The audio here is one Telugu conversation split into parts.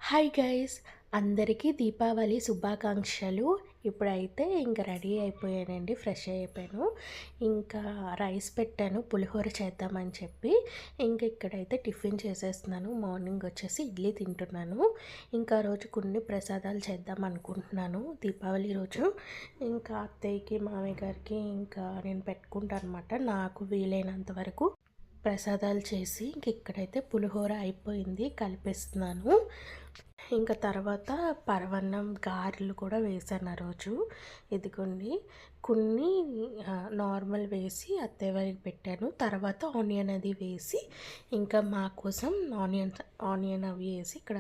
హాయ్ గైస్, అందరికీ దీపావళి శుభాకాంక్షలు. ఇప్పుడైతే ఇంకా రెడీ అయిపోయానండి, ఫ్రెష్ అయిపోయాను. ఇంకా రైస్ పెట్టాను పులిహోర చేద్దామని చెప్పి. ఇంకా ఇక్కడైతే టిఫిన్ చేసేస్తున్నాను. మార్నింగ్ వచ్చేసి ఇడ్లీ తింటున్నాను. ఇంకా రోజు కొన్ని ప్రసాదాలు చేద్దాం అనుకుంటున్నాను దీపావళి రోజు. ఇంకా అత్తయ్యకి మామయ్య గారికి ఇంకా నేను పెట్టుకుంటాను అనమాట. నాకు వీలైనంత వరకు ప్రసాదాలు చేసి ఇంక ఇక్కడైతే పులిహోర అయిపోయింది, కలిపేస్తున్నాను. ఇంకా తర్వాత పరవన్నం గారెలు కూడా వేసాను ఆ రోజు. ఇదిగోండి, కొన్ని నార్మల్ వేసి అత్తయ్య వారికి పెట్టాను. తర్వాత ఆనియన్ అది వేసి ఇంకా మా కోసం ఆనియన్ అవి వేసి ఇక్కడ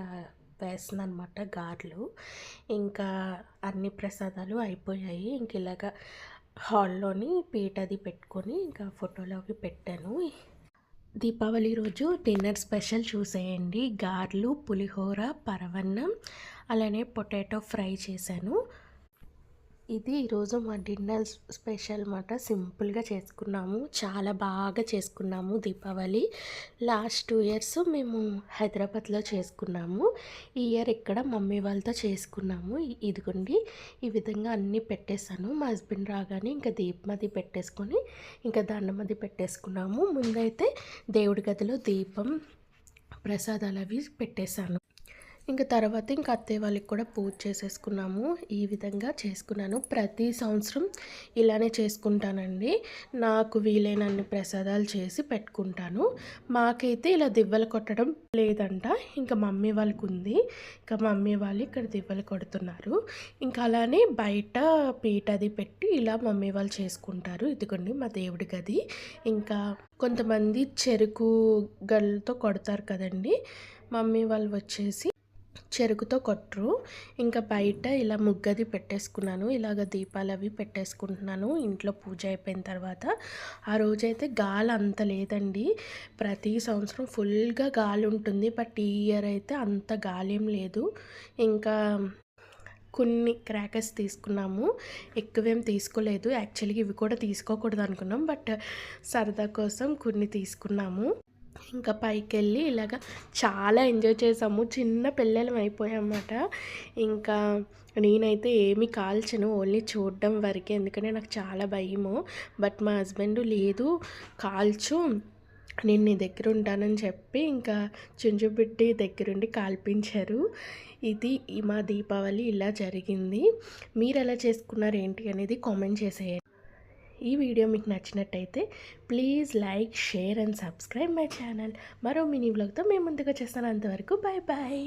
వేస్తుంది అనమాట గారెలు. ఇంకా అన్ని ప్రసాదాలు అయిపోయాయి. ఇంక ఇలాగ హాల్లోని పీట అది పెట్టుకొని ఇంకా ఫోటోలు అవి పెట్టాను. దీపావళి రోజు డిన్నర్ స్పెషల్ చూసేయండి. గారెలు, పులిహోర, పరవన్నం, అలానే పొటాటో ఫ్రై చేశాను. ఇది ఈరోజు మా డిన్నర్ స్పెషల్ మాట. సింపుల్గా చేసుకున్నాము, చాలా బాగా చేసుకున్నాము దీపావళి. లాస్ట్ 2 ఇయర్స్ మేము హైదరాబాద్లో చేసుకున్నాము. ఈ ఇయర్ ఇక్కడ మమ్మీ వాళ్ళతో చేసుకున్నాము. ఇదిగోండి, ఈ విధంగా అన్నీ పెట్టేశాను. మా హస్బెండ్ రాగానే ఇంకా దీపమది పెట్టేసుకొని ఇంకా దండమది పెట్టేసుకున్నాము. ముందైతే దేవుడి గదిలో దీపం, ప్రసాదాలు అవి పెట్టేశాను. ఇంకా తర్వాత ఇంకా అత్తయ్య వాళ్ళకి కూడా పూజ చేసేసుకున్నాము. ఈ విధంగా చేసుకున్నాను. ప్రతి సంవత్సరం ఇలానే చేసుకుంటానండి. నాకు వీలైనన్ని ప్రసాదాలు చేసి పెట్టుకుంటాను. మాకైతే ఇలా దివ్వలు కొట్టడం లేదంట. ఇంకా మమ్మీ వాళ్ళకి ఉంది. ఇంకా మమ్మీ వాళ్ళు ఇక్కడ దివ్వలు కొడుతున్నారు. ఇంకా అలానే బయట పీట అది పెట్టి ఇలా మమ్మీ వాళ్ళు చేసుకుంటారు. ఇదిగోండి మా దేవుడి గది. ఇంకా కొంతమంది చెరుకు గళ్ళతో కొడతారు కదండి. మమ్మీ వాళ్ళు వచ్చేసి చెరుకుతో కొట్టరు. ఇంకా బయట ఇలా ముగ్గది పెట్టేసుకున్నాను. ఇలాగ దీపాలు అవి పెట్టేసుకుంటున్నాను ఇంట్లో పూజ అయిపోయిన తర్వాత. ఆ రోజైతే గాలి అంత లేదండి. ప్రతి సంవత్సరం ఫుల్గా గాలి ఉంటుంది, బట్ ఈ ఇయర్ అయితే అంత గాలి ఏం లేదు. ఇంకా కొన్ని క్రాకర్స్ తీసుకున్నాము, ఎక్కువేం తీసుకోలేదు. యాక్చువల్గా ఇవి కూడా తీసుకోకూడదు అనుకున్నాం, బట్ సరదా కోసం కొన్ని తీసుకున్నాము. ఇంకా పైకి వెళ్ళి ఇలాగ చాలా ఎంజాయ్ చేసాము. చిన్న పిల్లలం అయిపోయామన్నమాట. ఇంకా నేనైతే ఏమీ కాల్చను, ఓన్లీ చూడడం వరకే, ఎందుకంటే నాకు చాలా భయము. బట్ మా హస్బెండ్ లేదు, కాల్చు, నేను నీ దగ్గర ఉంటానని చెప్పి ఇంకా చుంచుబిట్టి దగ్గరుండి కాల్పించారు. ఇది మా దీపావళి ఇలా జరిగింది. మీరు ఎలా చేసుకున్నారు ఏంటి అనేది కామెంట్ చేసేయండి. ఈ వీడియో మీకు నచ్చినట్టయితే please like, share and subscribe my channel. మరో మినీ వ్లాగ్తో మేము ముందుగా చేస్తాను. అంతవరకు బాయ్ బాయ్.